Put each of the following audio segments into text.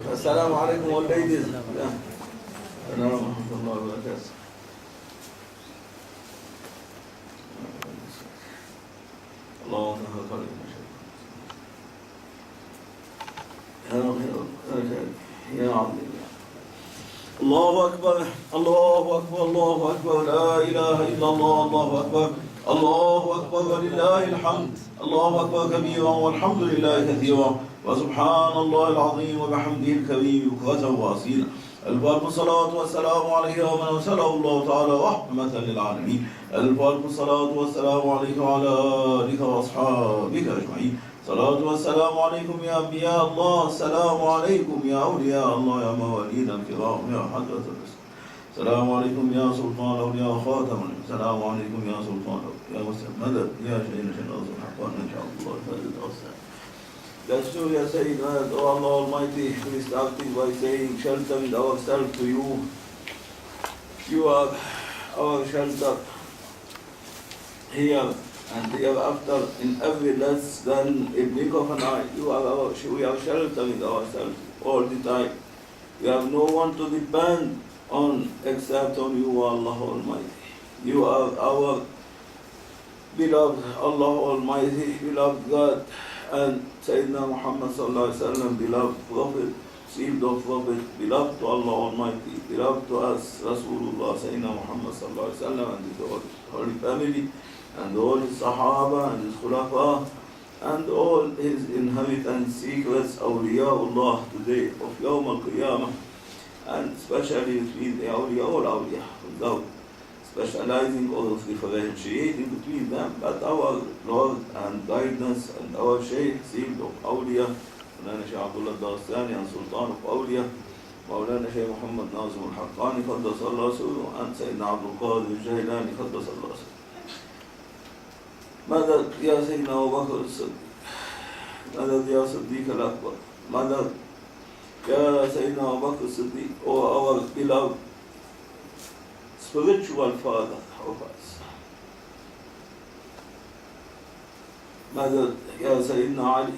Assalamu alaikum all ladies. Yeah. Assalamu alaikum wa rahmatullahi wa barakatuh. الله أكبر الله أكبر الله أكبر لا إله إلا الله الله أكبر الله أكبر ولله الحمد الله أكبر كبيرا والحمد لله كثيرا وسبحان الله العظيم وبحمده الكريم بكرة وأصيلا الفاتحة الصلاة والسلام عليه ومن أرسله الله تعالى رحمة للعالمين الفاتحة الصلاة والسلام عليك وعلى آلك وأصحابك أجمعين صلاة والسلام عليكم يا أنبياء الله السلام عليكم يا أولياء الله يا موالينا الكرام يا حضرة الرسول السلام عليكم يا سلطان أولياء خاتم السلام عليكم يا سلطان يا مسلم مدد يا شيخنا شناز الحقان إن شاء الله فلد أوسع. That's true, Ya Sayyid, O Allah Almighty, we started by saying, sheltering ourselves to you. You are our shelter here and hereafter in every less than a blink of an eye. We are sheltering ourselves all the time. We have no one to depend on except on you, Allah Almighty. You are our beloved Allah Almighty, beloved God, and Sayyidina Muhammad sallallahu alaihi wasallam, beloved Prophet, sealed of Prophet, beloved to Allah Almighty, beloved to us, Rasulullah Sayyidina Muhammad sallallahu alaihi wasallam and his holy family, and all his Sahaba and his Khulafa, and all his inheritance secrets, awliyaullah today of Yawm al-Qiyamah, and especially between the awliya or awliya, without specializing or differentiating between them, but our Lord and guidance and our Shaykh, sealed of awliya, Maulana Shaykh Abdullah Dastani and Sultan of awliya, Maulana Shaykh Muhammad Nazim al-Haqqani, Qaddasallahu Suhbah, and Sayyidina Abdul Qadir al-Jailani, Qaddasallahu Suhbah. مدد يا سيدنا أبو بكر الصديق مدد يا صديق الأكبر مدد يا سيدنا أبو بكر الصديق or our beloved spiritual father of us مدد يا سيدنا علي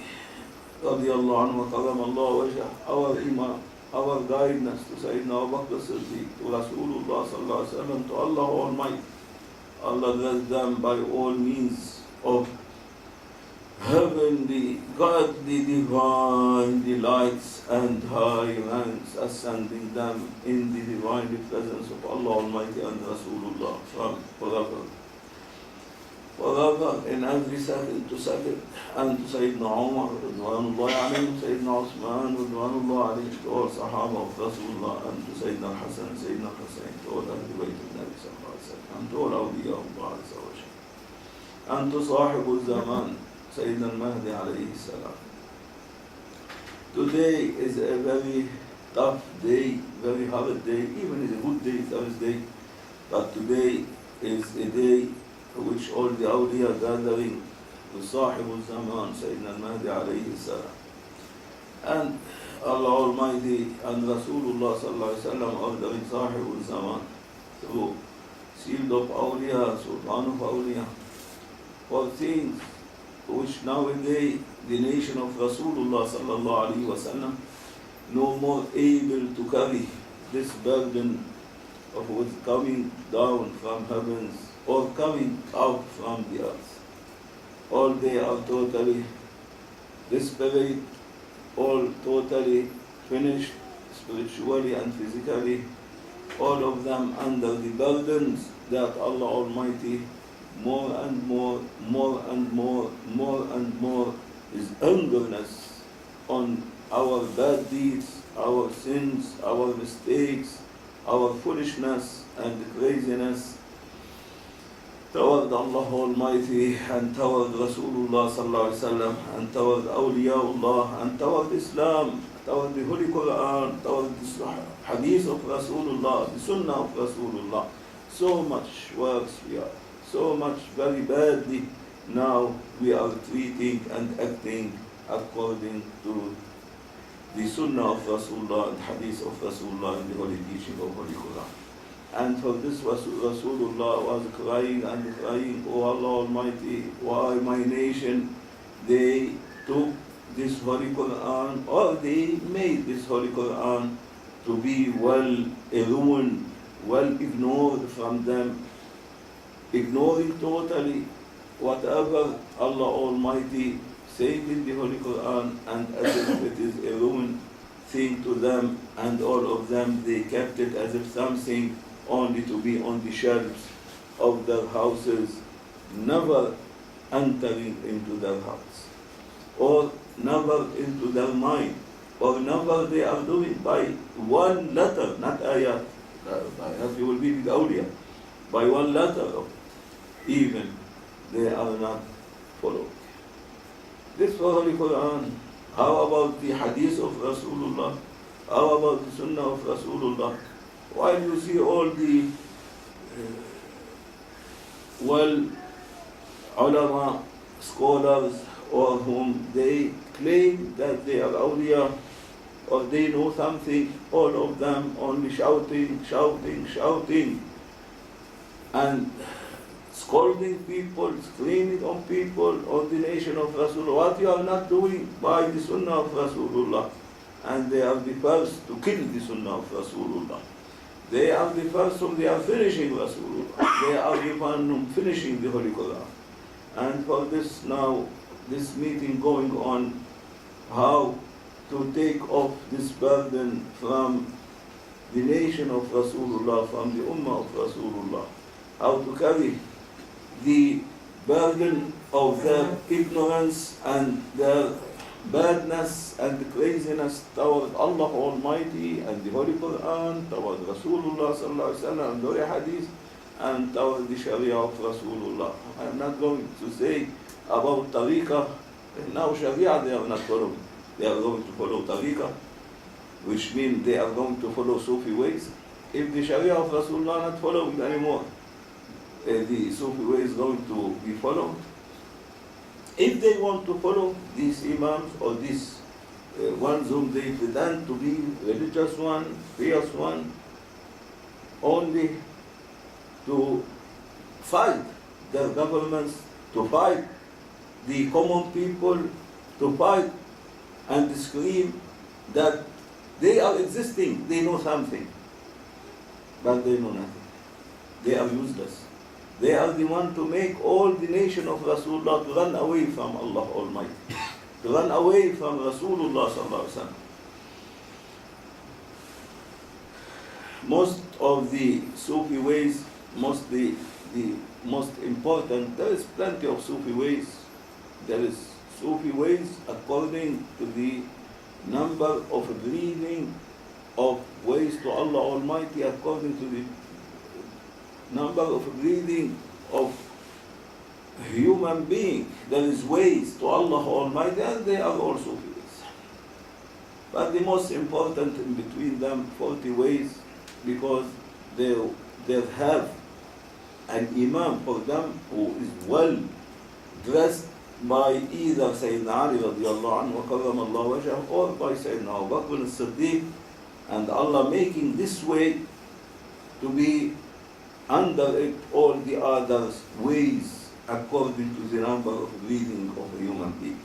رضي الله عنه وكرم الله وجهه our imam our guidance to Sayyidina Abu Bakr Siddiq to Rasulullah sallallahu alaihi wasallam to Allah Almighty. Allah bless them by all means of heavenly, godly, divine delights and high ranks, ascending them in the divine presence of Allah Almighty and Rasulullah from forever. Forever, in every second to second, and to Sayyidina Umar, Ridwanullahi alayhim, Sayyidina Usman, Ridwanullahi alayhim, to all Sahaba of Rasulullah, and to Sayyidina Hassan, Sayyidina Hussain, to all Ahlul Bayt of Nabi sallallahu alayhi wa sallam, and to all Awliya Allah azza wa jalla, and to Sahib al-Zaman, Sayyidina al-Mahdi alayhi salam. Today is a very tough day, very hard day, even is a good day, Thursday, but today is a day which all the awliya gathering with Sahib al-Zaman, Sayyidina al-Mahdi alayhi salam. And Allah Almighty and Rasulullah sallallahu alayhi wa sallam ordering Sahib al-Zaman through sealed of awliya, Sultan of awliya, for things which nowadays the nation of Rasulullah sallallahu alayhi wa sallam no more able to carry this burden of what's coming down from heavens or coming out from the earth. All they are totally desperate, all totally finished spiritually and physically, all of them under the burdens that Allah Almighty more and more is angering us on our bad deeds, our sins, our mistakes, our foolishness and craziness toward Allah Almighty and toward Rasulullah sallallahu alaihi wasallam and toward awliyaullah and toward Islam, toward the Holy Quran, toward the Hadith of Rasulullah, the Sunnah of Rasulullah. So much worse we are, so much very badly now we are treating and acting according to the Sunnah of Rasulullah and Hadith of Rasulullah and the Holy Teaching of Holy Quran. And for this Rasulullah was crying and crying, O Allah Almighty, why my nation, they took this Holy Quran, or they made this Holy Quran to be well ruined, well ignored from them, ignoring totally whatever Allah Almighty said in the Holy Quran, and as if it is a ruined thing to them, and all of them, they kept it as if something only to be on the shelves of their houses, never entering into their hearts, or never into their mind, or never they are doing by one letter, not ayat. Ayat you will be with awliya. By one letter, even they are not following. This was Holy Quran. How about the hadith of Rasulullah? How about the sunnah of Rasulullah? While you see all the ulama, scholars, or whom they claim that they are awliya, or they know something, all of them only shouting, and scolding people, screaming on people, on the nation of Rasulullah. What you are not doing by the sunnah of Rasulullah. And they are the first to kill the sunnah of Rasulullah. They are the first whom they are finishing Rasulullah. They are the one finishing the Holy Quran. And for this now, this meeting going on, how to take off this burden from the nation of Rasulullah, from the ummah of Rasulullah. How to carry the burden of their ignorance and their badness and craziness toward Allah Almighty and the Holy Quran, toward Rasulullah sallallahu alaihi wasallam and the Hadith, and toward the Sharia of Rasulullah. I am not going to say about Tariqah. Now Sharia they are not following. They are going to follow Tariqah, which means they are going to follow Sufi ways. If the Sharia of Rasulullah not following anymore, the Sufi way is going to be followed. If they want to follow these imams or these ones whom they pretend to be religious one, pious one, only to fight their governments, to fight the common people, to fight and scream that they are existing, they know something, but they know nothing. They are useless. They are the one to make all the nation of Rasulullah to run away from Allah Almighty, to run away from Rasulullah sallallahu alaihi wasallam. Most of the Sufi ways, the most important, there is plenty of Sufi ways. There is Sufi ways according to the number of breathing of ways to Allah Almighty, according to the number of breathing of human being. There is ways to Allah Almighty, and they are all Sufi ways. But the most important in between them, 40 ways, because they have an imam for them who is well dressed by either Sayyidina Ali radiallahu anhu wa karramallahu wajhahu, or by Sayyidina Abu Bakr as-Siddiq, and Allah making this way to be under it all the others ways according to the number of breathing of a human being.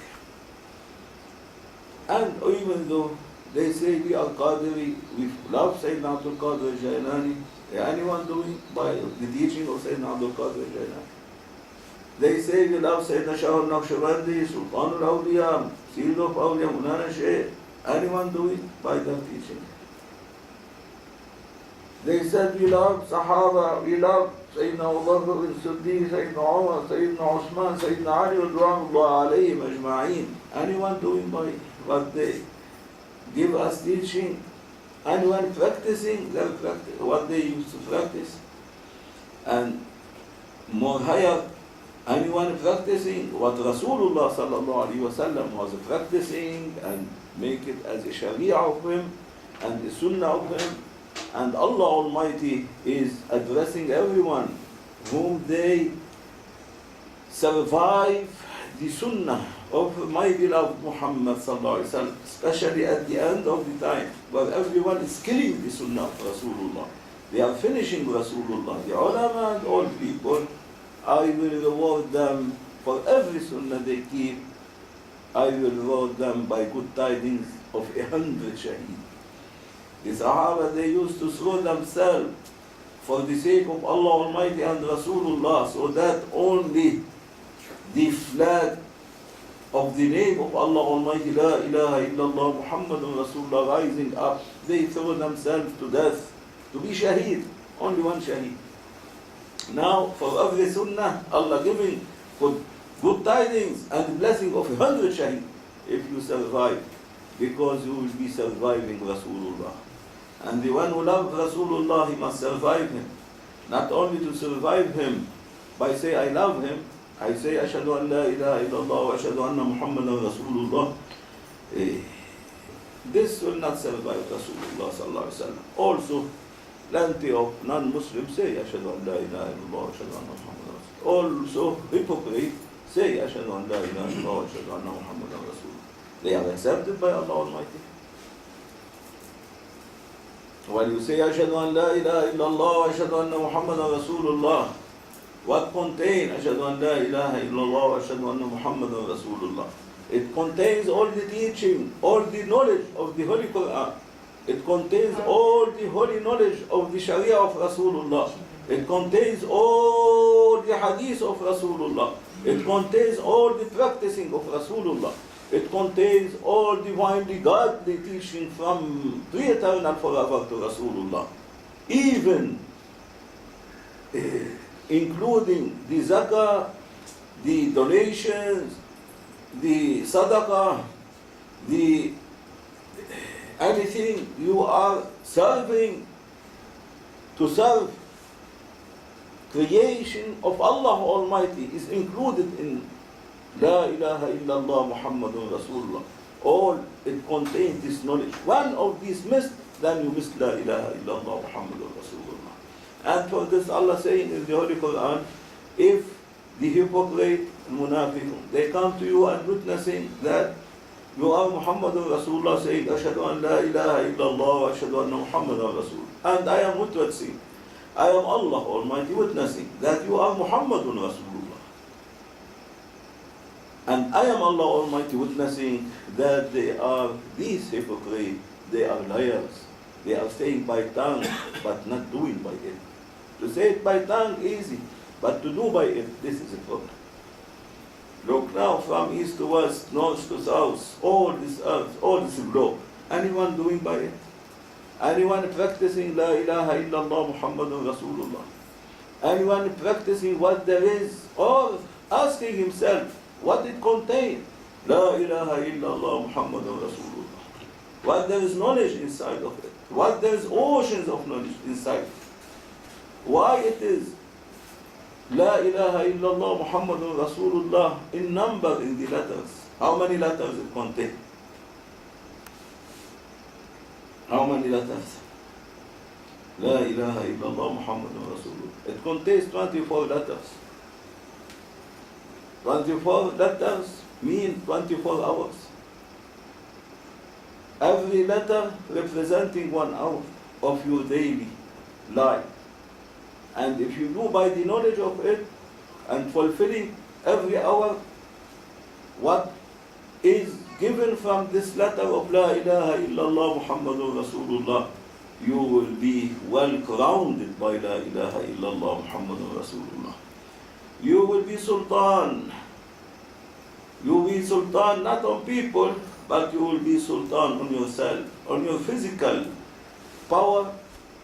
And even though they say we are Qadiri, we love Sayyidina Abdul Qadir al-Jailani, anyone doing by the teaching of Sayyidina Abdul Qadir al-Jailani? They say we love Sayyidina Shah al-Naqshbandi, Sultan al-Awliya, Seal of Awliya, Munana Shaykh, anyone doing by their teaching? They said we love Sahaba, we love Sayyidina Abu Bakr as-Siddiq, Sayyidina Umar, Sayyidina Usman, Sayyidina Ali, Ridwanullah alayhim ajma'in. Anyone doing by what they give us teaching? Anyone practicing what they used to practice? And more higher, anyone practicing what Rasulullah sallallahu alaihi wasallam was practicing, and make it as a sharia of him and a sunnah of him. And Allah Almighty is addressing everyone whom they survive the sunnah of my beloved Muhammad sallallahu alaihi wasallam, especially at the end of the time, where everyone is killing the sunnah of Rasulullah. They are finishing Rasulullah. The ulama and all people, I will reward them for every sunnah they keep I will reward them by good tidings of 100 shaheed. The Sahaba, they used to throw themselves for the sake of Allah Almighty and Rasulullah, so that only the flag of the name of Allah Almighty, La ilaha illallah Muhammadun Rasulullah, rising up, they throw themselves to death to be shaheed, only one shaheed. Now, for every sunnah, Allah giving good tidings and blessing of 100 shaheed if you survive, because you will be surviving Rasulullah. And the one who loves Rasulullah, he must survive him. Not only to survive him by say I love him, I say Ashhadu an la ilaha illallah wa ashhadu anna Muhammadan Rasulullah. This will not survive Rasulullah sallallahu alaihi wasallam. Also, plenty of non-Muslims say Ashhadu an la ilaha illallah wa ashhadu anna Muhammadan Rasulullah. Also, hypocrites say Ashhadu an la ilaha illallah wa ashhadu anna Muhammadan Rasulullah. They are accepted by Allah Almighty. When you say Ashhadu an la ilaha illallah wa ashhadu anna Muhammadan Rasulullah, what contains Ashhadu an la ilaha illallah wa ashhadu anna Muhammadan Rasulullah? It contains all the teaching, all the knowledge of the Holy Quran. It contains all the holy knowledge of the Sharia of Rasulullah. It contains all the hadith of Rasulullah. It contains all the practicing of Rasulullah. It contains all divinely godly teaching from pre-eternal forever to Rasulullah. Even including the zakah, the donations, the sadaqah, the anything you are serving to serve creation of Allah Almighty is included in La ilaha illallah Muhammadun Rasulullah. All it contains this knowledge. One of these missed, then you missed La ilaha illallah Muhammadun Rasulullah. And for this Allah saying in the Holy Quran, if the hypocrite and munafiqun, they come to you and witnessing that you are Muhammadun Rasulullah, saying Ashhadu an la ilaha illallah wa ashhadu anna Muhammadan Rasul. And I am witnessing, I am Allah Almighty witnessing that you are Muhammadun Rasulullah. And I am Allah Almighty witnessing that they are these hypocrites, they are liars. They are saying by tongue, but not doing by it. To say it by tongue, easy, but to do by it, this is a problem. Look now from east to west, north to south, all this earth, all this globe. Anyone doing by it? Anyone practicing La ilaha illallah Muhammadun Rasulullah? Anyone practicing what there is, or asking himself what it contains? La ilaha illallah Muhammadun Rasulullah. What there is knowledge inside of it. What there is oceans of knowledge inside. Why it is La ilaha illallah Muhammadun Rasulullah in number in the letters. How many letters it contains? How many letters? La ilaha illallah Muhammadun Rasulullah. It contains 24 letters. 24 letters mean 24 hours. Every letter representing 1 hour of your daily life. And if you do by the knowledge of it and fulfilling every hour what is given from this letter of La ilaha illallah Muhammadur Rasulullah, you will be well grounded by La ilaha illallah Muhammadur Rasulullah. You will be sultan. You will be sultan not on people, but you will be sultan on yourself, on your physical power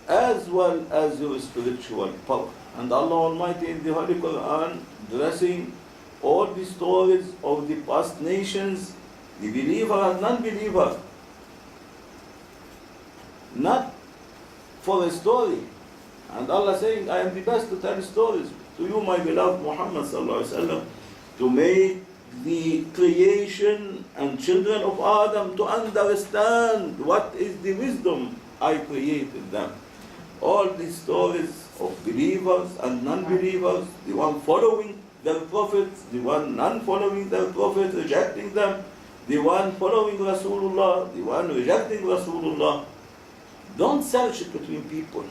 as well as your spiritual power. And Allah Almighty in the Holy Quran addressing all the stories of the past nations, the believer and non-believer, not for a story. And Allah saying, I am the best to tell stories to you, my beloved Muhammad sallallahu alaihi wasallam, to make the creation and children of Adam to understand what is the wisdom I created them. All these stories of believers and non-believers, the one following their prophets, the one non-following their prophets, rejecting them, the one following Rasulullah, the one rejecting Rasulullah. Don't search it between people.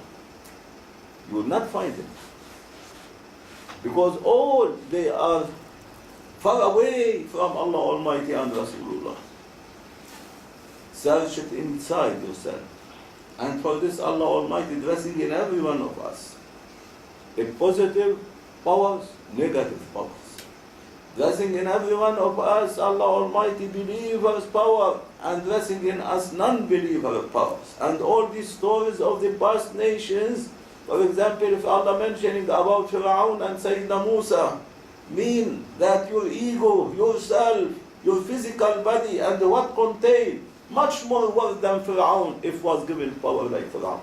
You will not find it. Because all they are far away from Allah Almighty and Rasulullah. Search it inside yourself. And for this Allah Almighty dressing in every one of us a positive powers, negative powers. Dressing in every one of us Allah Almighty believers' power, and dressing in us non-believer powers. And all these stories of the past nations, for example, if Allah mentioning about Fir'aun and Sayyidina Musa, mean that your ego, yourself, your physical body and what contain much more worth than Fir'aun if was given power like Fir'aun.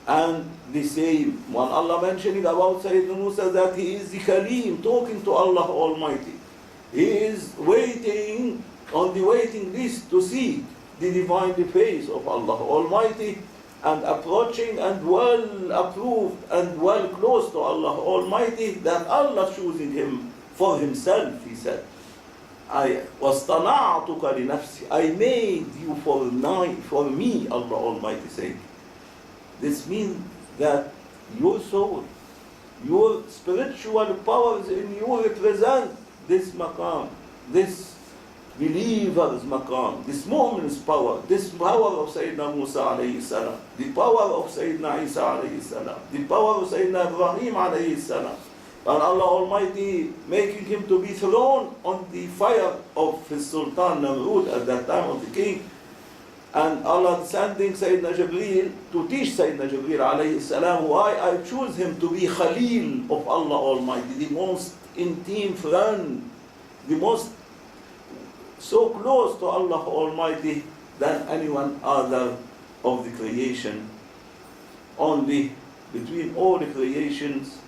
And the same, when Allah mentioning about Sayyidina Musa that he is the Khalim, talking to Allah Almighty. He is waiting on the waiting list to see the divine face of Allah Almighty, and approaching and well approved and well close to Allah Almighty, that Allah choosing him for himself. He said, I وَاصْطَنَعْتُكَ لِنَفْسِي, I made you for me, Allah Almighty said. This means that your soul, your spiritual powers in you represent this maqam, this believer's maqam, this moment's power, this power of Sayyidina Musa alayhi salam, the power of Sayyidina Isa alayhi salam, the power of Sayyidina Ibrahim alayhi salam. And Allah Almighty making him to be thrown on the fire of his Sultan Namrud at that time of the king. And Allah sending Sayyidina Jibreel to teach Sayyidina Jibreel alayhi salam why I choose him to be Khalil of Allah Almighty, the most intimate friend, the most so close to Allah Almighty than anyone other of the creation. Only between all the creations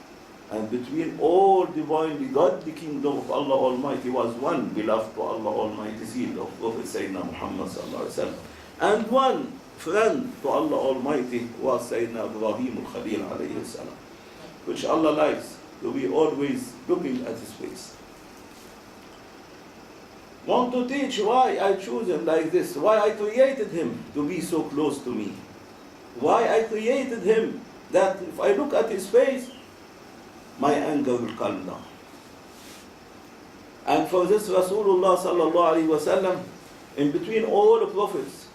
and between all divinely godly kingdom of Allah Almighty was one beloved to Allah Almighty seed of Prophet Sayyidina Muhammad sallallahu alaihi wasallam. And one friend to Allah Almighty was Sayyidina Ibrahim al-Khalil alayhi salam, which Allah likes to be always looking at his face. Want to teach why I choose him like this, why I created him to be so close to me, why I created him that if I look at his face, my anger will calm down. And for this Rasulullah sallallahu alaihi wasallam, in between all the prophets,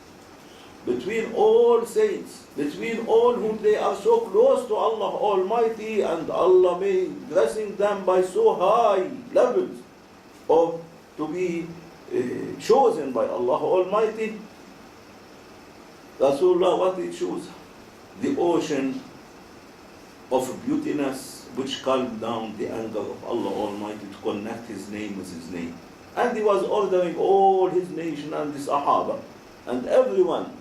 between all saints, between all whom they are so close to Allah Almighty, and Allah may blessing them by so high levels of to be chosen by Allah Almighty, Rasulullah, what he chose? The ocean of beautiness which calmed down the anger of Allah Almighty to connect his name with his name. And he was ordering all his nation and the Sahaba and everyone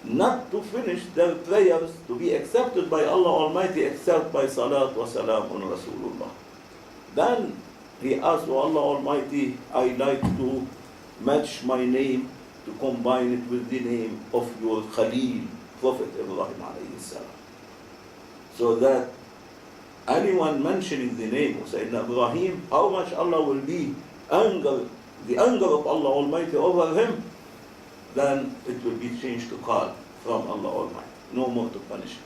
not to finish their prayers to be accepted by Allah Almighty except by salat wa salam on Rasulullah. Then he asked Allah Almighty, I like to match my name, to combine it with the name of your Khalil, Prophet Ibrahim alayhi salam. So that anyone mentioning the name of Sayyidina Ibrahim, how much Allah will be the anger of Allah Almighty over him, then it will be changed to call from Allah Almighty, no more to punish him.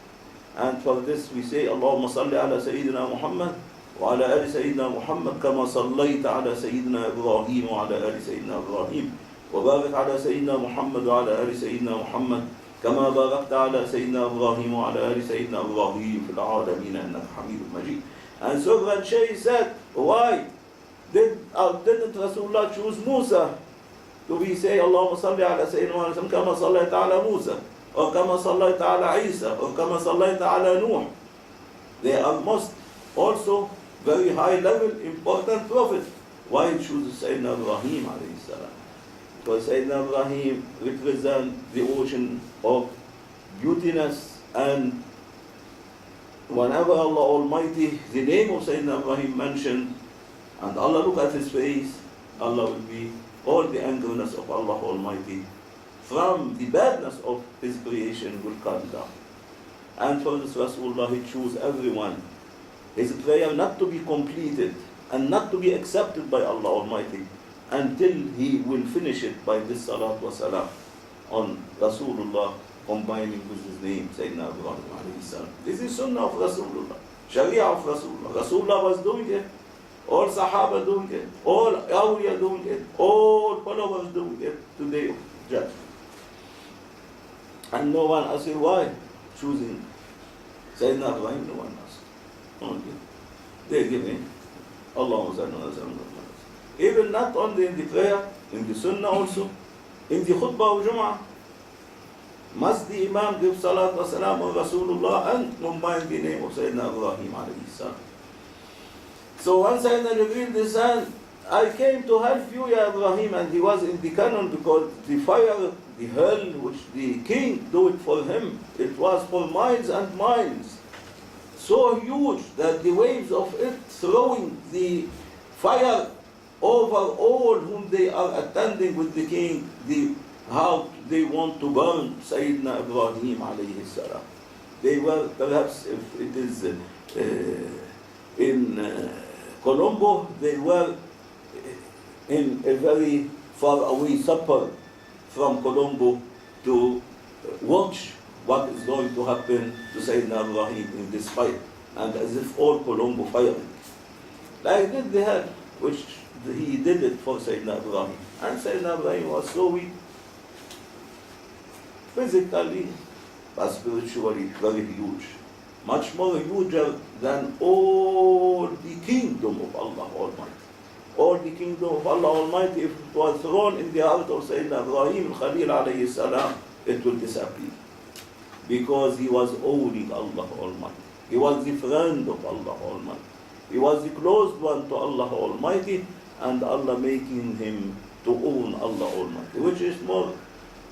And for this we say, Allahumma salli ala Sayyidina Muhammad wa ala ali Sayyidina Muhammad kama sallayta ala Sayyidina Ibrahim wa ala ali Sayyidina Ibrahim wa barik ala Sayyidina Muhammad wa ala ali Sayyidina Muhammad كما باركت على سيدنا إبراهيم وعلى آل سيدنا إبراهيم في العالمين إنك حميد مجيد. And so when Shaykh said, why didn't Rasulullah choose Musa to be say اللهم صل على سيدنا محمد كما صليت على موسى or كما صليت على عيسى or كما صليت على نوح? They are most also very high level important prophets. Why choose Sayyidina Ibrahim alayhi salam? Because Sayyidina Ibrahim represents the ocean of beautiness, and whenever Allah Almighty, the name of Sayyidina Ibrahim mentioned, and Allah look at his face, Allah will be all the angerness of Allah Almighty from the badness of his creation will come down. And for this Rasulullah, he chose everyone, his prayer not to be completed and not to be accepted by Allah Almighty until he will finish it by this salat wa salam on Rasulullah, combining with his name Sayyidina Ibrahim alayhi salam. This is sunnah of Rasulullah, sharia of Rasulullah. Rasulullah was doing it all Sahaba doing it, all Awliya doing it, all followers doing it today of Judgment. And no one asked why choosing Sayyidina Ibrahim, no one asked. Only they give him Allahumma salli ala Sayyidina Muhammad. Even not only in the prayer, in the Sunnah also, in the Khutbah of Jum'ah, must the Imam give Salat wa Salam on Rasulullah and combine the name of Sayyidina Ibrahim alayhi salam. So when Sayyidina Jibreel descended, I came to help you, Ya Ibrahim, and he was in the cannon because the fire, the hell which the king do it for him, it was for miles and miles. So huge that the waves of it throwing the fire over all whom they are attending with the king, how they want to burn Sayyidina Ibrahim alayhi salam. They were, perhaps if it is in Colombo, they were in a very far away suburb from Colombo to watch what is going to happen to Sayyidina Ibrahim in this fight, and as if all Colombo firing. Like this they had, which he did it for Sayyidina Ibrahim. And Sayyidina Ibrahim was so weak, physically, but spiritually very huge. Much more huger than all the kingdom of Allah Almighty. All the kingdom of Allah Almighty, if it was thrown in the heart of Sayyidina Ibrahim Khalil alayhi salam, it will disappear. Because he was owning Allah Almighty. He was the friend of Allah Almighty. He was the close one to Allah Almighty, and Allah making him to own Allah Almighty, which is more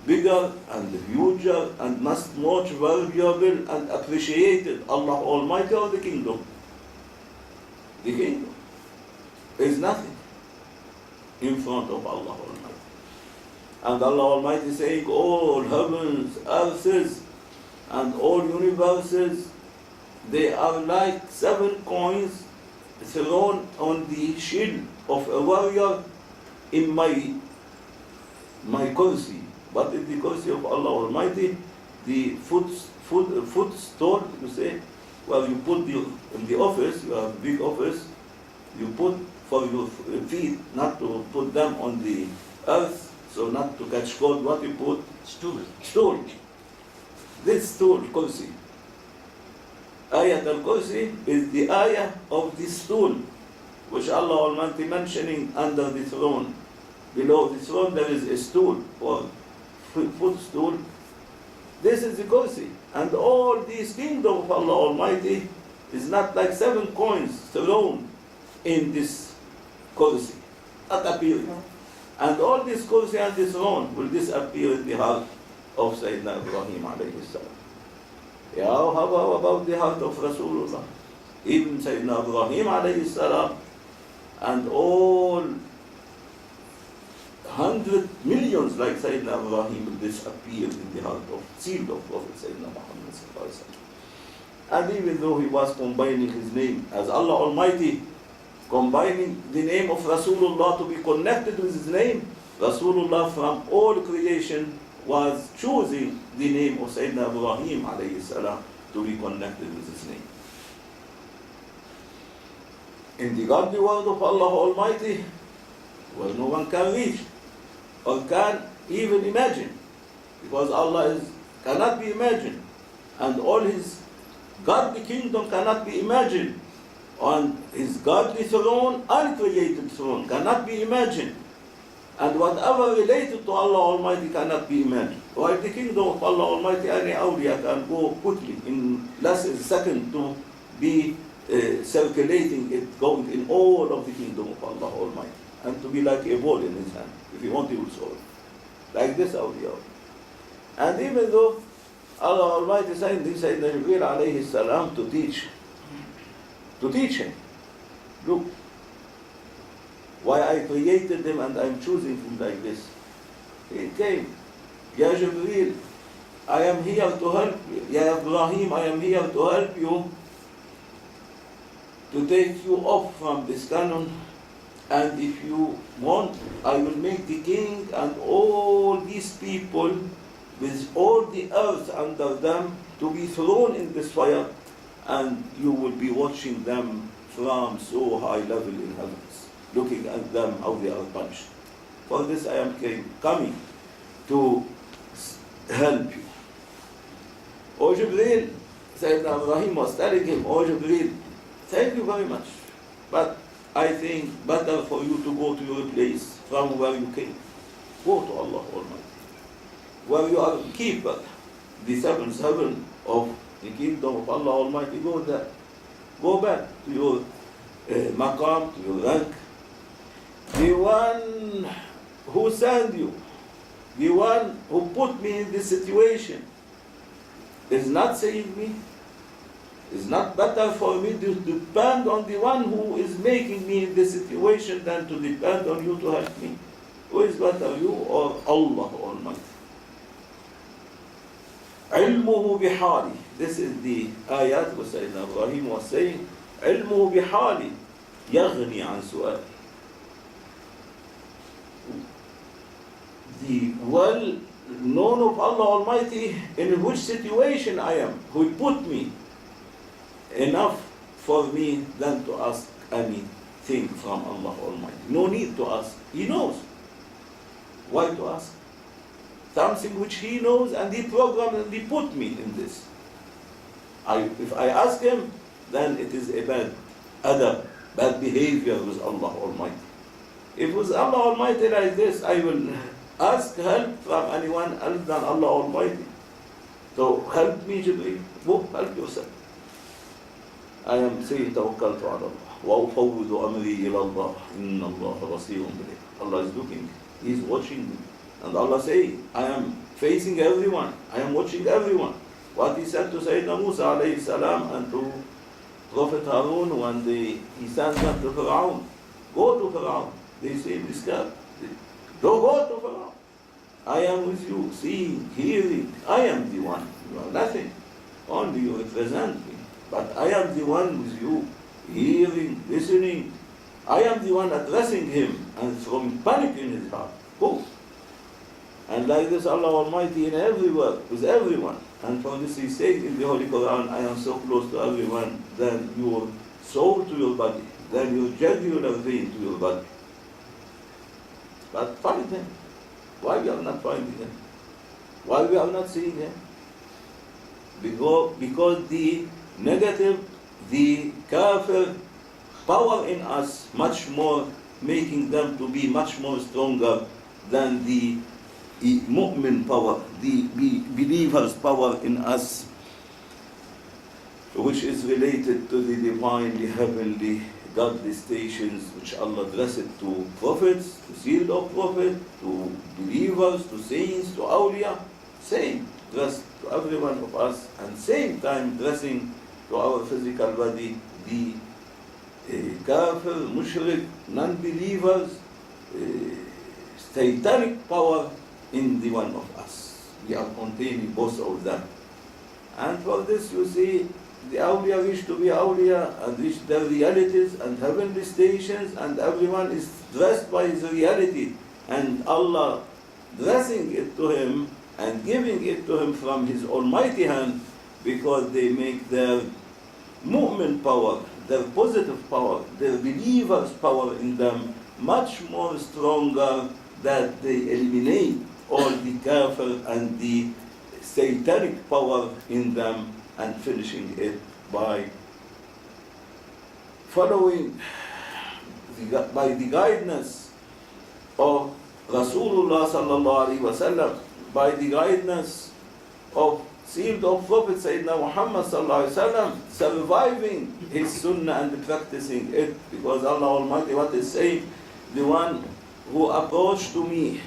bigger and huger and much more valuable and appreciated, Allah Almighty or the kingdom. The kingdom is nothing in front of Allah Almighty. And Allah Almighty saying, all heavens, earths, and all universes, they are like 7 coins thrown on the shield of a warrior in my kursi. But in the kursi of Allah Almighty, the footstool, you say, where you put in the office, you have a big office, you put for your feet, not to put them on the earth, so not to catch cold, what you put? Stool. Stool. This stool, kursi. Ayat al-Kursi is the ayah of the stool, which Allah Almighty mentioning under the throne. Below the throne there is a stool or footstool. This is the kursi. And all these kingdom of Allah Almighty is not like 7 coins thrown in this kursi, not appearing. And all this kursi and this throne will disappear in the heart of Sayyidina Ibrahim alayhi salam. Yeah, how about the heart of Rasulullah? Even Sayyidina Ibrahim alayhi salam and all 100 millions like Sayyidina Ibrahim will disappear in the heart of seed of Prophet Sayyidina Muhammad sallallahu alaihi wasallam. And even though he was combining his name as Allah Almighty, combining the name of Rasulullah to be connected with his name, Rasulullah from all creation was choosing the name of Sayyidina Ibrahim alayhi salam to be connected with his name. In the godly word of Allah Almighty, where no one can reach or can even imagine, because Allah cannot be imagined, and all his godly kingdom cannot be imagined, and his godly throne, uncreated throne, cannot be imagined. And whatever related to Allah Almighty cannot be imagined. While the kingdom of Allah Almighty, any awliya can go quickly, in less than a second, to be circulating it, going in all of the kingdom of Allah Almighty. And to be like a ball in his hand. If you want, he will solve it. Like this awliya. And even though Allah Almighty sent Sayyidina Jibreel alayhi salam to teach him, look, why I created him and I'm choosing him like this. He came, Ya Jibreel, I am here to help you. Ya Ibrahim, I am here to help you, to take you off from this canon, and if you want, I will make the king and all these people with all the earth under them to be thrown in this fire, and you will be watching them from so high level in heavens, looking at them how they are punished. For this I am coming to help you. O Jibreel, Sayyidina Ibrahim was telling him, O Jibreel, thank you very much, but I think better for you to go to your place from where you came. Go to Allah Almighty, where you are keeper, the seventh heaven of the kingdom of Allah Almighty. Go there. Go back to your maqam, to your rank. The one who sent you, the one who put me in this situation, is not saving me. It's not better for me to depend on the one who is making me in this situation than to depend on you to help me. Who is better, you or Allah Almighty? علمه بحالي. This is the ayat which Sayyidina Ibrahim was saying. علمه بحالي يغني عن سؤالي. The well-known of Allah Almighty in which situation I am, who put me, enough for me than to ask anything from Allah Almighty. No need to ask. He knows. Why to ask? Something which He knows, and He programmed and He put me in this. If I ask Him, then it is a bad adab, bad behavior with Allah Almighty. If with Allah Almighty like this, I will ask help from anyone else than Allah Almighty. So help me, Jibreel. Go help yourself. I am saying توكلت على الله وأفوض أمري إلى الله إن الله بصير بي. Allah is looking, He is watching me. And Allah say, I am facing everyone, I am watching everyone. What He said to Sayyidina Musa alayhi salam and to Prophet Harun when He sent them to Fir'aun. Go to Fir'aun. They say, this guy, don't go to Fir'aun. I am with you, seeing, hearing. I am the one. You are nothing. Only you represent me. But I am the one with you, hearing, listening. I am the one addressing him and from panic in his heart. Go. And like this, Allah Almighty in every word, with everyone. And from this He says in the Holy Quran, I am so close to everyone, than your soul to your body, than your jugular vein to your body. But find Him. Why we are not finding Him? Why we are not seeing Him? Because the negative, the kafir power in us much more, making them to be much more stronger than the mu'min power, the believer's power in us, which is related to the divine, the heavenly, godly stations which Allah addressed to prophets, to sealed of prophets, to believers, to saints, to awliya. Same dress to every one of us, and same time dressing to our physical body, the kafir, mushrik, non-believers, satanic power in the one of us. We are containing both of them. And for this you see, the awliya wish to be awliya and reach their realities and heavenly stations, and everyone is dressed by his reality, and Allah dressing it to him and giving it to him from His almighty hand, because they make their mu'min power, their positive power, their believers' power in them much more stronger, that they eliminate all the kafir and the satanic power in them, and finishing it by following by the guidance of Rasulullah sallallahu alaihi wasallam, by the guidance of sealed of Prophet Sayyidina Muhammad sallallahu alaihi wasallam, surviving his sunnah and practicing it. Because Allah Almighty, what is saying, the one who approached to me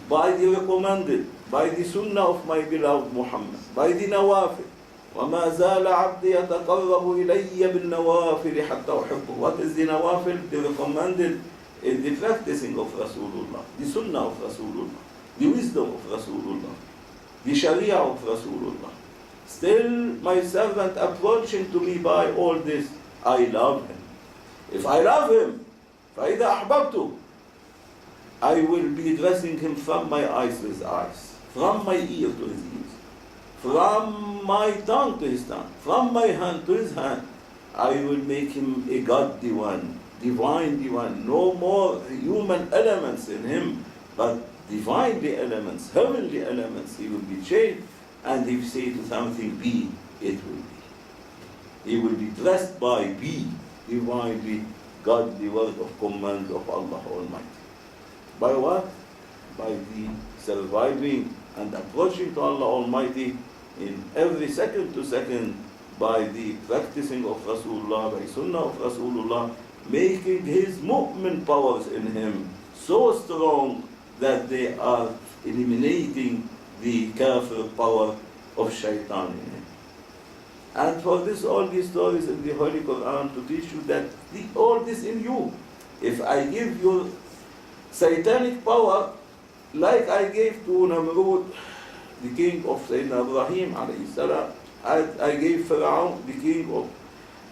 by the recommended, by the sunnah of my beloved Muhammad, by the nawafil, وَمَا زَالَ عَبْدِي يَتَقَرَّبُ إِلَيَّ بِالنَّوَافِلِ حَتَّى أُحِبُّهُ. What is the nawafil? The recommended is the practicing of Rasulullah, the sunnah of Rasulullah, the wisdom of Rasulullah, the sharia of Rasulullah. Still my servant approaching to me by all this, I love him. If I love him, فَإِذَا أَحْبَبْتُ, I will be dressing him from my eyes to his eyes, from my ear to his ears, from my tongue to his tongue, from my hand to his hand, I will make him a godly one, divine one, no more human elements in him, but divinely elements, heavenly elements. He will be changed, and if you say to something be, it will be. He will be dressed by be, divinely godly word of command of Allah Almighty. By what? By the surviving and approaching to Allah Almighty in every second to second, by the practicing of Rasulullah, by Sunnah of Rasulullah, making his movement powers in him so strong that they are eliminating the kafir power of shaitan in him. And for this, all these stories in the Holy Quran to teach you that all this in you. If I give you satanic power, like I gave to Namrud, the king of Sayyidina Ibrahim alayhi salam, I gave Pharaoh, the king of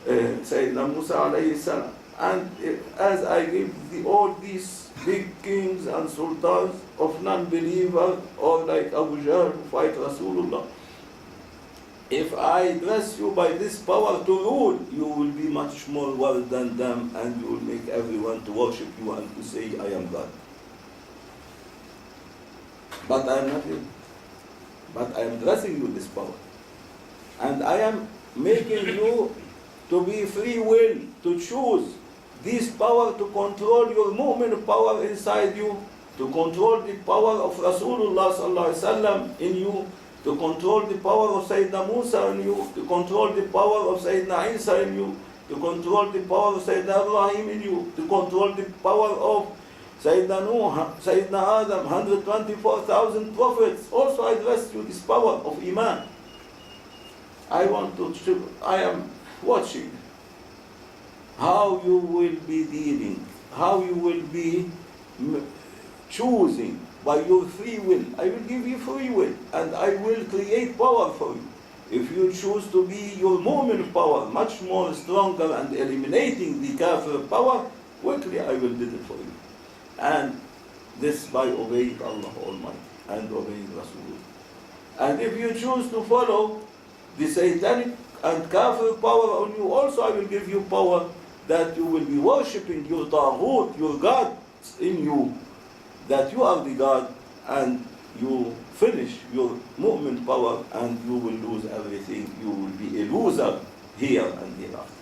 Sayyidina Musa alayhi salam, and as I gave all these big kings and sultans of non-believers, or like Abu Jahl who fight Rasulullah, if I dress you by this power to rule, you will be much more worse than them, and you will make everyone to worship you and to say, I am God. But I am not you. But I am dressing you this power. And I am making you to be free will, to choose this power to control your movement power inside you, to control the power of Rasulullah sallallahu alaihi wasallam in you, to control the power of Sayyidina Musa in you, to control the power of Sayyidina Isa in you, to control the power of Sayyidina Ibrahim in you, to control the power of Sayyidina Nuh, Sayyidina Adam, 124,000 prophets. Also I address you this power of Iman. I am watching how you will be dealing, how you will be choosing by your free will. I will give you free will, and I will create power for you. If you choose to be your movement power much more stronger and eliminating the kafir power, quickly I will do it for you. And this by obeying Allah Almighty and obeying Rasulullah. And if you choose to follow the satanic and kafir power on you, also I will give you power that you will be worshipping your taghut, your God in you, that you are the God, and you finish your movement power and you will lose everything. You will be a loser here and hereafter.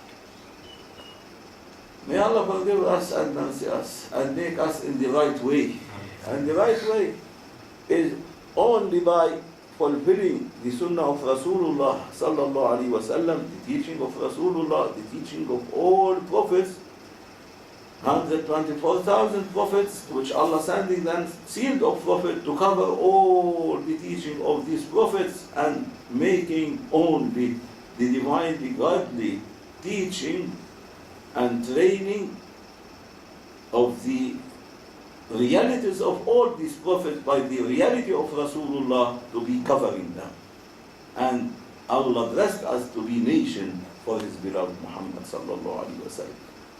May Allah forgive us and mercy us and make us in the right way. And the right way is only by fulfilling the sunnah of Rasulullah sallallahu alaihi wasallam, the teaching of Rasulullah, the teaching of all prophets, 124,000 prophets, which Allah sending them sealed of prophet to cover all the teaching of these prophets, and making only the divinely godly teaching and training of the realities of all these prophets by the reality of Rasulullah to be covering them. And Allah blessed us to be nation for His beloved Muhammad sallallahu alaihi wasallam,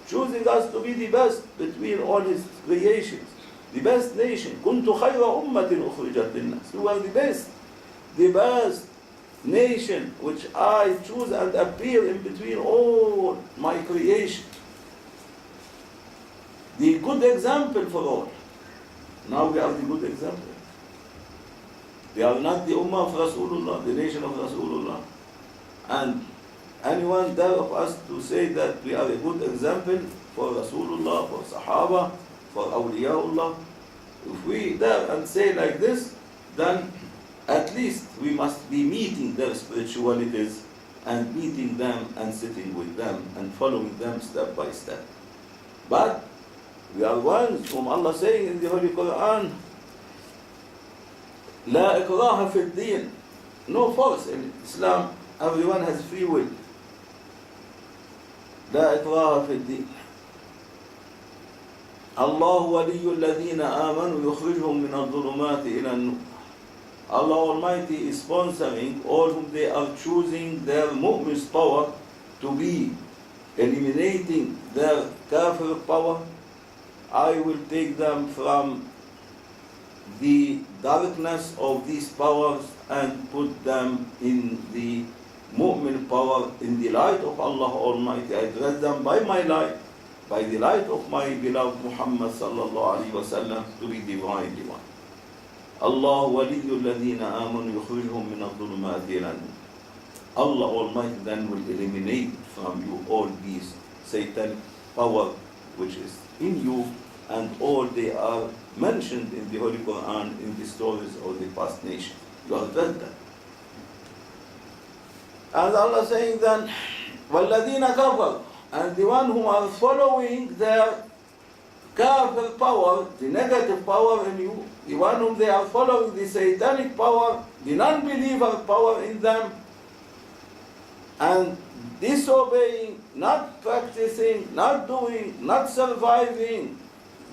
choosing us to be the best between all His creations, the best nation. Kuntu khayra ummatin ukhrijat linnas. You are the best nation which I choose and appear in between all my creation. The good example for all. Now we are the good example. We are not the ummah of Rasulullah, the nation of Rasulullah. And anyone dare of us to say that we are a good example for Rasulullah, for Sahaba, for Awliyaullah, if we dare and say like this, then at least we must be meeting their spiritualities and meeting them and sitting with them and following them step by step. But we are ones whom Allah saying in the Holy Quran, لا إكراه في الدين, no force in Islam, everyone has free will. لا إكراه في الدين. الله ولي الذين آمنوا يخرجهم من الظلمات إلى النور. Allah Almighty is sponsoring all whom they are choosing their mu'min's power to be eliminating their kafir power. I will take them from the darkness of these powers and put them in the mu'min power in the light of Allah Almighty. I dress them by my light, by the light of my beloved Muhammad sallallahu alaihi wasallam, to be divinely one. Allah waliyyu alladhina amanu yukhrijuhum min adh-dhulumati ila an-nur. Allah Almighty then will eliminate from you all these satanic power which is in you, and all they are mentioned in the Holy Quran in the stories of the past nations. You have read that. And Allah saying then, وَالَّذِينَ كَفَرُوا, and the one who are following their kafir power, the negative power in you, the one whom they are following, the satanic power, the non-believer power in them, and disobeying, not practicing, not doing, not surviving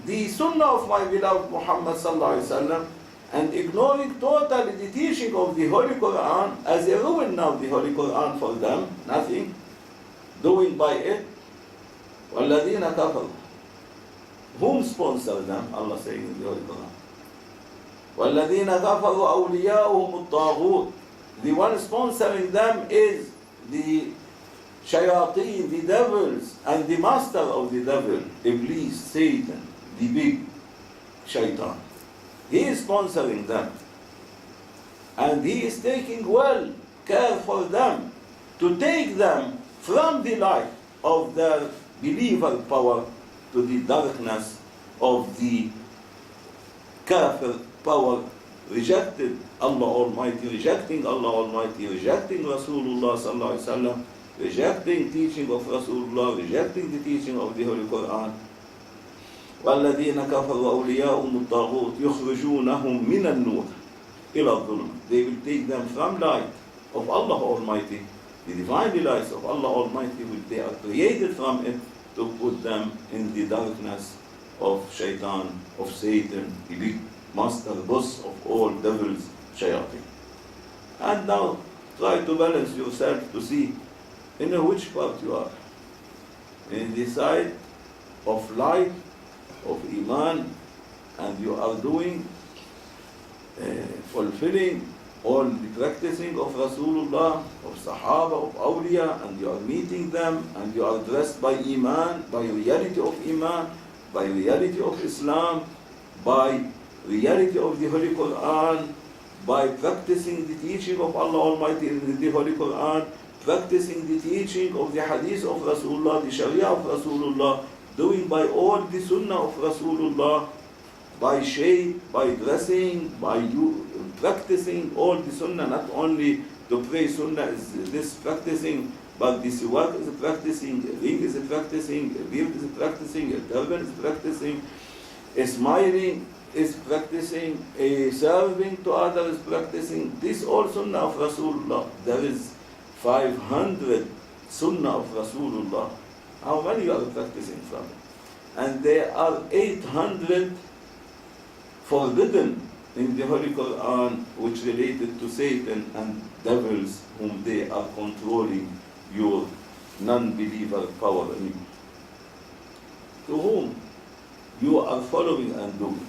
the sunnah of my beloved Muhammad sallallahu alaihi wasallam, and ignoring totally the teaching of the Holy Quran, as a ruin now the Holy Quran for them, nothing doing by it. وَالَّذِينَ كَفَرُوا, whom sponsor them? Allah saying in the Holy Quran, وَالَّذِينَ كَفَرُوا أَوْلِيَاؤُهُمُ الطَّاغُوتُ, the one sponsoring them is the shayateen, the devils, and the master of the devil, Iblis, Satan, the big shaitan. He is sponsoring them, and he is taking well care for them, to take them from the light of their believer power to the darkness of the kafir power, rejected Allah Almighty, rejecting Allah Almighty, rejecting Rasulullah sallallahu alaihi wasallam, rejecting teaching of Rasulullah, rejecting the teaching of the Holy Quran. وَالَّذِينَ كَفَرُوا أَوْلِيَاؤُهُمُ الطَّاغُوتُ يُخْرِجُونَهُم مِّنَ النُّورِ إِلَى الظُّلُمِ, they will take them from light of Allah Almighty, the divine lights of Allah Almighty, which they are created from it, to put them in the darkness of shaitan, of Satan, the big master, boss of all devils, shayateen. And now try to balance yourself to see in which part you are. In the side of light, of Iman, and you are doing, fulfilling all the practicing of Rasulullah, of Sahaba, of Awliya, and you are meeting them, and you are dressed by Iman, by reality of Iman, by reality of Islam, by reality of the Holy Quran, by practicing the teaching of Allah Almighty in the Holy Quran, practicing the teaching of the Hadith of Rasulullah, the Sharia of Rasulullah, doing by all the Sunnah of Rasulullah, by shape, by dressing, by you practicing all the Sunnah, not only to pray Sunnah is this practicing, but the siwak is practicing, a ring is practicing, a beard is practicing, a turban is practicing, a smiling is practicing, a serving to others is practicing. This all Sunnah of Rasulullah. There is 500 Sunnah of Rasulullah. How many you are practicing from it? And there are 800 forbidden in the Holy Quran, which related to Satan and devils, whom they are controlling your non-believer power in you. To whom you are following and doing.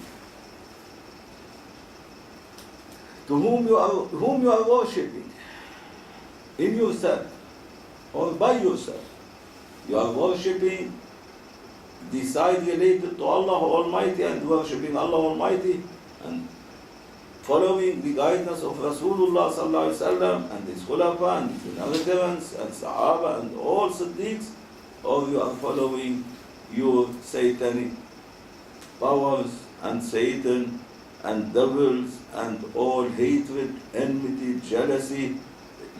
To whom you are worshipping in yourself or by yourself. You are worshipping the side related to Allah Almighty, and worshipping Allah Almighty and following the guidance of Rasulullah sallallahu alaihi wasallam and his khulafa and his inheritance and Sahaba and all Siddiqs, or you are following your satanic powers and Satan and devils and all hatred, enmity, jealousy,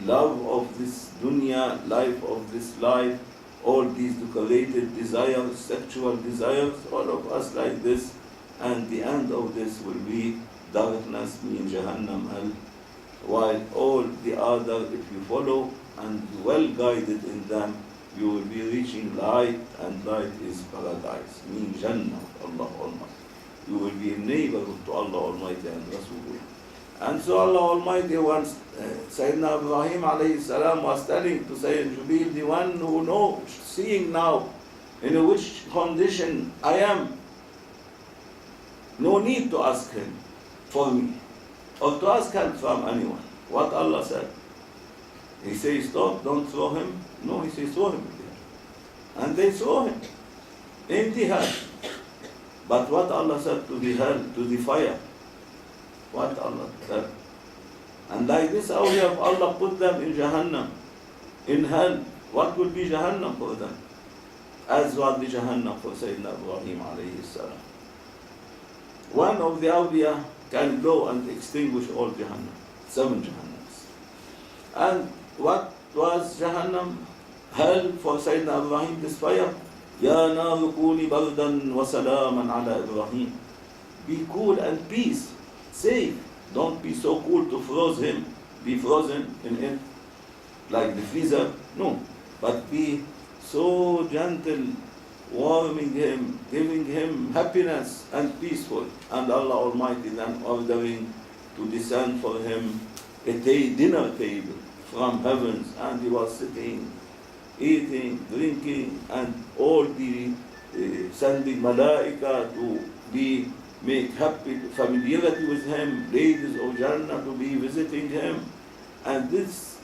love of this dunya, life of this life, all these decorated desires, sexual desires, all of us like this, and the end of this will be darkness, mean Jahannam, hell, while all the other, if you follow and well guided in them, you will be reaching light, and light is paradise, mean Jannah, Allah Almighty. You will be a neighborhood to Allah Almighty and Rasulullah. And so Allah Almighty once, Sayyidina Ibrahim alayhi salam was telling to Sayyid Jubail, the one who knows, seeing now in which condition I am, no need to ask him for me, or to ask help from anyone. What Allah said, He says, stop, don't throw him. No, he says, throw him there. And they throw him in the hell. But what Allah said to the hell, to the fire? What Allah said? And like this, awliya of Allah put them in Jahannam, in hell. What will be Jahannam for them? As what the Jahannam for Sayyidina Ibrahim alayhi salam. One of the awliya can go and extinguish all Jahannam, 7 Jahannams. And what was Jahannam? Hell for Sayyidina Ibrahim, this fire. Ya nāru kūni bardan wa salāman ala Ibrahim. Be cool and peace, safe. Don't be so cool to freeze him, be frozen in it, like the freezer. No, but be so gentle, warming him, giving him happiness and peaceful. And Allah Almighty then ordering to descend for him a dinner table from heavens, and he was sitting, eating, drinking, and all the sending malaika to be make happy familiarity with him, ladies of Jannah to be visiting him. And this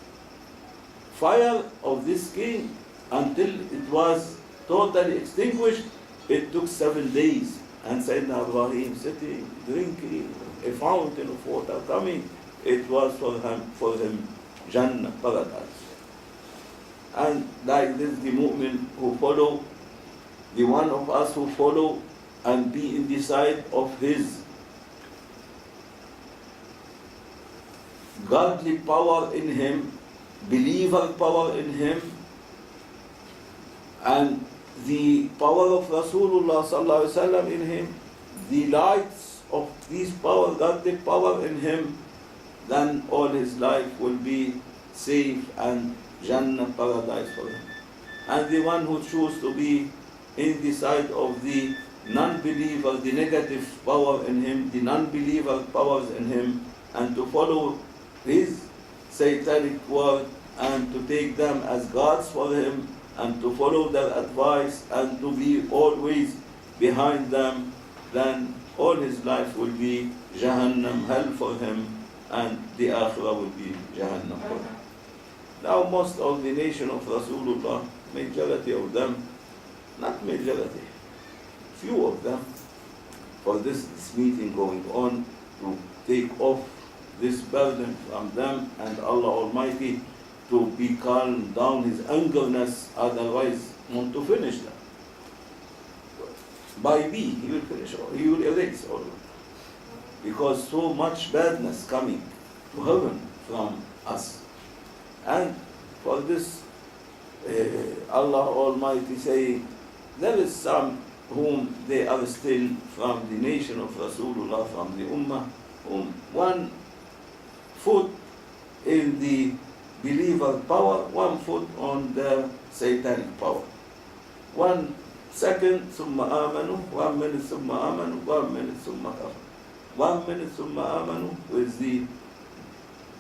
fire of this king, until it was totally extinguished, it took 7 days. And Sayyidina Ibrahim sitting, drinking, a fountain of water coming, it was for him Jannah, paradise. And like this, the mu'min who follow, the one of us who follow and be in the side of his godly power in him, believer power in him, and the power of Rasulullah sallallahu alaihi wasallam in him, the lights of this power, godly power in him, then all his life will be safe and Jannah, paradise for him. And the one who chooses to be in the side of the non-believer, the negative power in him, the non-believer powers in him, and to follow his satanic word and to take them as gods for him and to follow their advice and to be always behind them, then all his life will be Jahannam, hell for him, and the Akhirah will be Jahannam for him. Now most of the nation of Rasulullah, majority of them, not majority, few of them, for this meeting going on, to take off this burden from them, and Allah Almighty to be calm down his angerness, otherwise want to finish them. By B, he will finish all, he will erase all of them. Because so much badness coming to heaven from us. And for this, Allah Almighty saying, there is some whom they are still from the nation of Rasulullah, from the Ummah, whom one foot in the believer power, one foot on the satanic power. 1 second, summa amanu, 1 minute, summa amanu, 1 minute, summa kafar. 1 minute, summa amanu, with the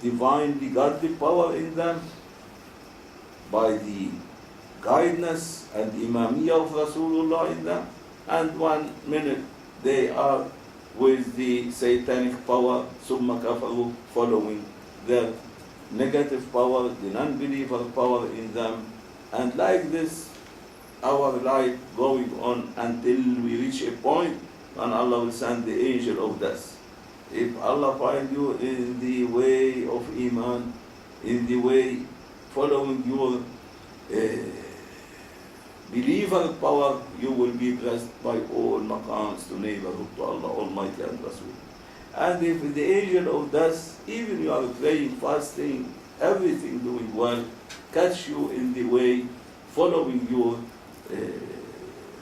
divine, the godly power in them, by the guidance and imamiyah of Rasulullah in them, and 1 minute they are with the satanic power, summa kafaru, following their negative power, the non-believer power in them. And like this, our life going on until we reach a point when Allah will send the angel of death. If Allah find you in the way of Iman, in the way following your believer power, you will be blessed by all maqams to neighborhood to Allah Almighty and Rasul. And if the angel of death, even you are praying, fasting, everything doing well, catch you in the way, following your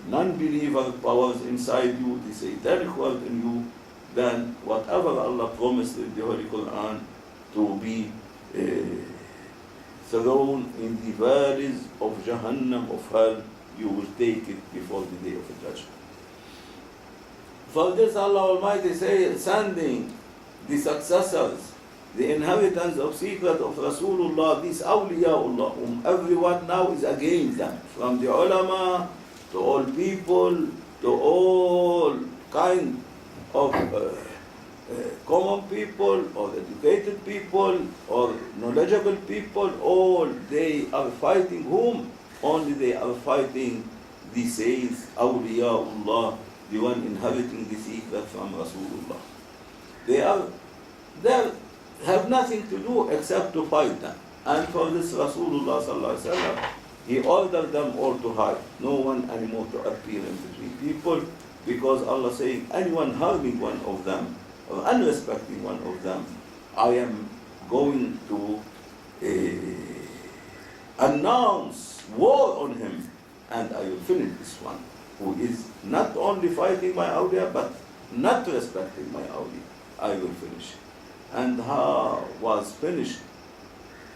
non-believer powers inside you, the satanic world in you, then whatever Allah promised in the Holy Quran to be thrown in the valleys of Jahannam, of hell, you will take it before the day of the judgment. For this Allah Almighty say, sending the successors, the inheritance of secret of Rasulullah, these awliyaullah, whom everyone now is against them, from the ulama to all people, to all kind of common people or educated people or knowledgeable people, all they are fighting whom? Only they are fighting the saints, awliyaullah, the one inheriting the secret from Rasulullah. They have nothing to do except to fight them. And for this Rasulullah sallallahu alaihi wasallam, he ordered them all to hide. No one anymore to appear in between people, because Allah saying, anyone harming one of them or unrespecting one of them, I am going to announce war on him, and I will finish this one, who is not only fighting my awliya, but not respecting my awliya. I will finish. And how was finished?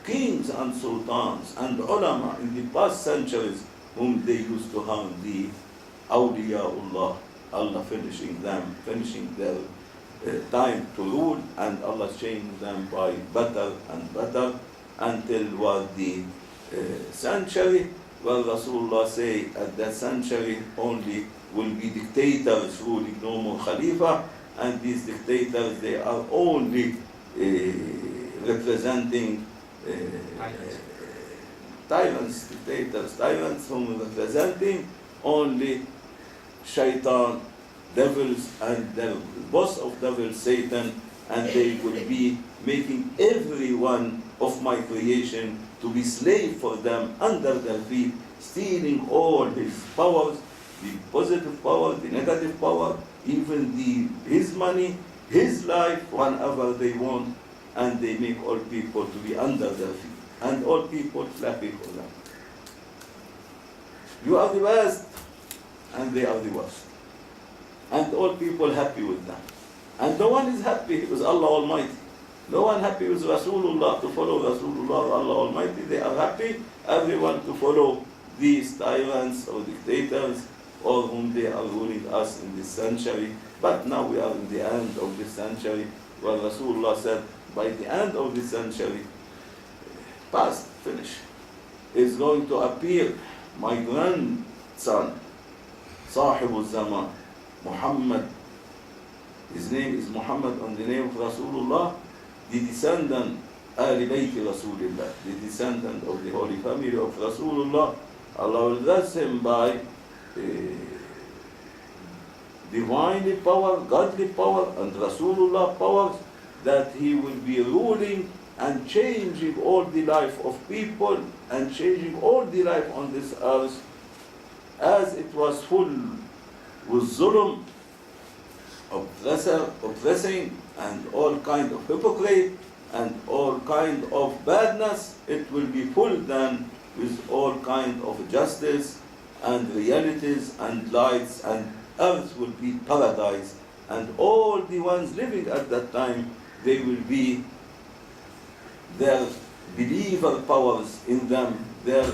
Kings and sultans and ulama in the past centuries, whom they used to harm the awliyaullah, Allah finishing them, finishing their time to rule, and Allah changed them by better and better, until was the century where Rasulullah say at that century only will be dictators ruling, no more khalifa, and these dictators, they are only representing tyrants, dictators, tyrants whom representing only shaitan, devils, and the boss of devils, Satan, and they will be making every one of my creation to be slave for them under their feet, stealing all his powers, the positive power, the negative power, even his money, his life, whenever they want, and they make all people to be under their feet, and all people clapping for them. You are the best, and they are the worst. And all people happy with them. And no one is happy with Allah Almighty. No one happy with Rasulullah, to follow Rasulullah, Allah Almighty. They are happy, everyone to follow these tyrants or dictators, or whom they are ruling us in this century. But now we are in the end of this century, where Rasulullah said, by the end of this century, past, finish, is going to appear my grandson, Sahibul Zaman, Muhammad. His name is Muhammad on the name of Rasulullah, the descendant, Ali Bayti Rasulullah, the descendant of the Holy Family of Rasulullah. Allah will bless him by divinely power, godly power, and Rasulullah powers, that he will be ruling and changing all the life of people and changing all the life on this earth, as it was full with zulm, oppressing, and all kind of hypocrisy and all kind of badness. It will be full then with all kind of justice and realities and lights, and earth will be paradise, and all the ones living at that time, they will be their believer powers in them, their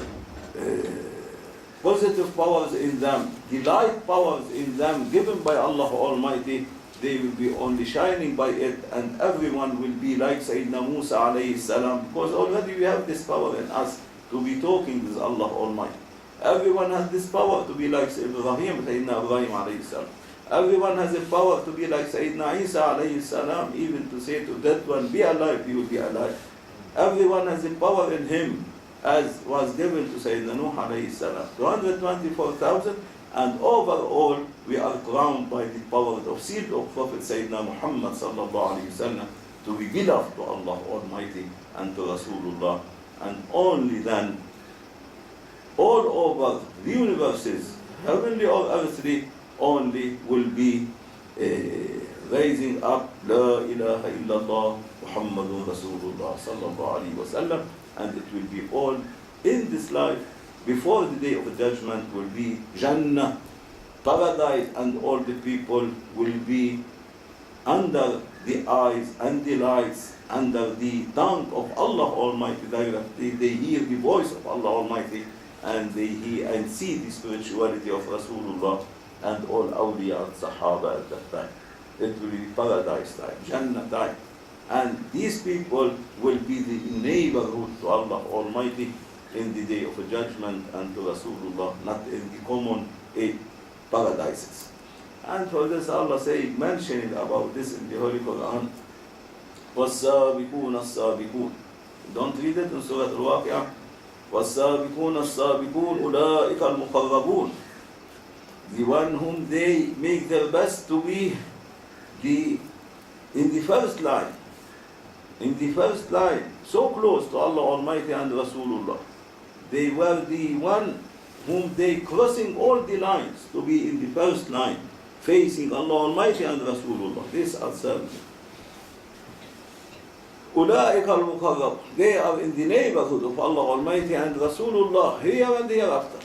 positive powers in them, the light powers in them given by Allah Almighty. They will be only shining by it, and everyone will be like Sayyidina Musa alayhi salam, because already we have this power in us to be talking with Allah Almighty. Everyone has this power to be like Sayyidina Ibrahim alayhi salam. Everyone has the power to be like Sayyidina Isa alayhi salam, even to say to that one, be alive, you will be alive. Everyone has the power in him, as was given to Sayyidina Nuh alayhi salam. 224,000, and overall we are crowned by the power of seal of Prophet Sayyidina Muhammad sallallahu alayhi wasallam, to be beloved to Allah Almighty and to Rasulullah. And only then, all over the universes, heavenly or earthly, only will be raising up La ilaha illallah Muhammadun Rasulullah sallallahu alayhi wasallam, and it will be all in this life. Before the day of judgment will be Jannah, paradise, and all the people will be under the eyes and the lights, under the tongue of Allah Almighty directly. They hear the voice of Allah Almighty, and they hear and see the spirituality of Rasulullah and all awliya and Sahaba at that time. It will be paradise time, Jannah time. And these people will be the neighborhood to Allah Almighty in the day of judgment, and to Rasulullah, not in the common eight paradises. And for this Allah mentioning about this in the Holy Quran. وَالسَّابِقُونَ السَّابِقُونَ. Don't read it in Surah Al-Waqi'ah. وَالسَّابِقُونَ السَّابِقُونَ أُولَٰئِكَ الْمُقَرَّبُونَ. The one whom they make their best to be in the first line. In the first line, so close to Allah Almighty and Rasulullah. They were the one whom they crossing all the lines to be in the first line, facing Allah Almighty and Rasulullah. This are servants. أُولَٰئِكَ الْمُقَرَّبُونَ. They are in the neighborhood of Allah Almighty and Rasulullah, here and hereafter.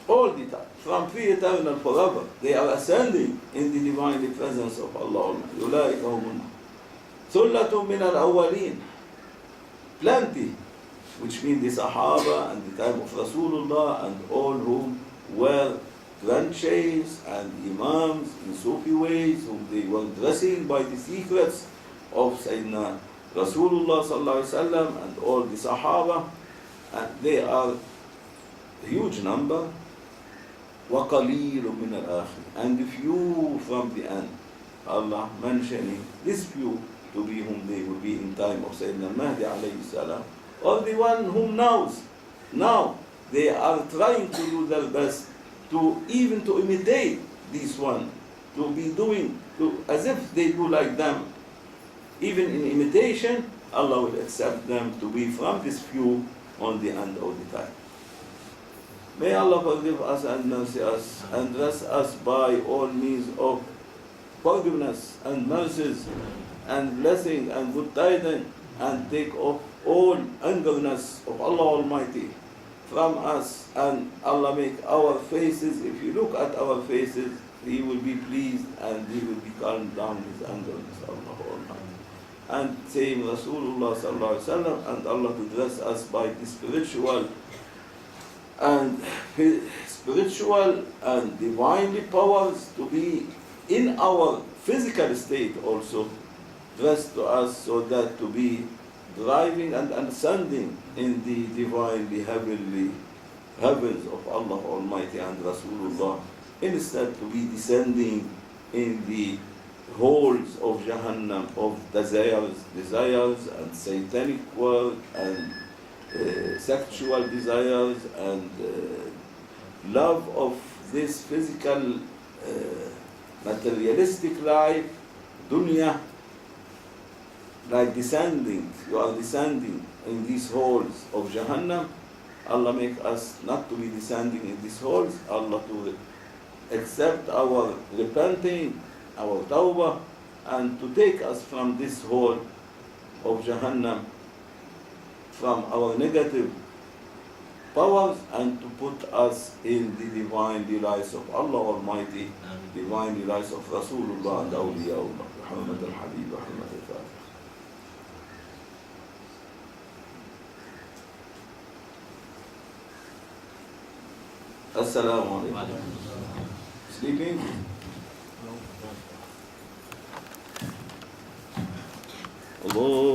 All the time, from pre-eternal forever. They are ascending in the divine presence of Allah Almighty. أُولَٰئِكَ هُمُ الْمُقَرَّبُونَ. ثُلَّةٌ مِّنَ الْأَوَّلِينَ. Plenty, which means the Sahaba and the time of Rasulullah and all whom were grandsheikhs and imams in Sufi ways, whom they were dressing by the secrets of Sayyidina Rasulullah sallallahu alaihi wasallam and all the Sahaba, and they are a huge number. وَقَلِيلٌ مِّنَ الْآخِرِينَ. And few from the end. Allah mentioning this few to be whom they will be in time of Sayyidina Mahdi alayhi salam, or the one whom now they are trying to do their best to even to imitate this one, to be doing as if they do like them. Even in imitation, Allah will accept them to be from this few on the end of the time. May Allah forgive us and mercy us and bless us by all means of forgiveness and mercies and blessing and good tidings, and take off all angerness of Allah Almighty from us, and Allah make our faces, if you look at our faces, He will be pleased and He will be calmed down His angerness, Allah Almighty. And same Rasulullah sallallahu alaihi wasallam, and Allah to bless us by the spiritual and divinely powers to be in our physical state also blessed to us, so that to be driving and ascending in the divinely heavenly heavens of Allah Almighty and Rasulullah, instead to be descending in the holes of Jahannam, of desires and satanic work and sexual desires and love of this physical materialistic life, dunya, like you are descending in these holes of Jahannam. Allah make us not to be descending in these holes, Allah to accept our repenting, our tawbah, and to take us from this hole of Jahannam, from our negative powers, and to put us in the divine delights of Allah Almighty, divine delights of Rasulullah and Awliyaullah. Muhammad al-Habib, Muhammad al-Fatih. Assalamu alaikum. Sleeping? Allah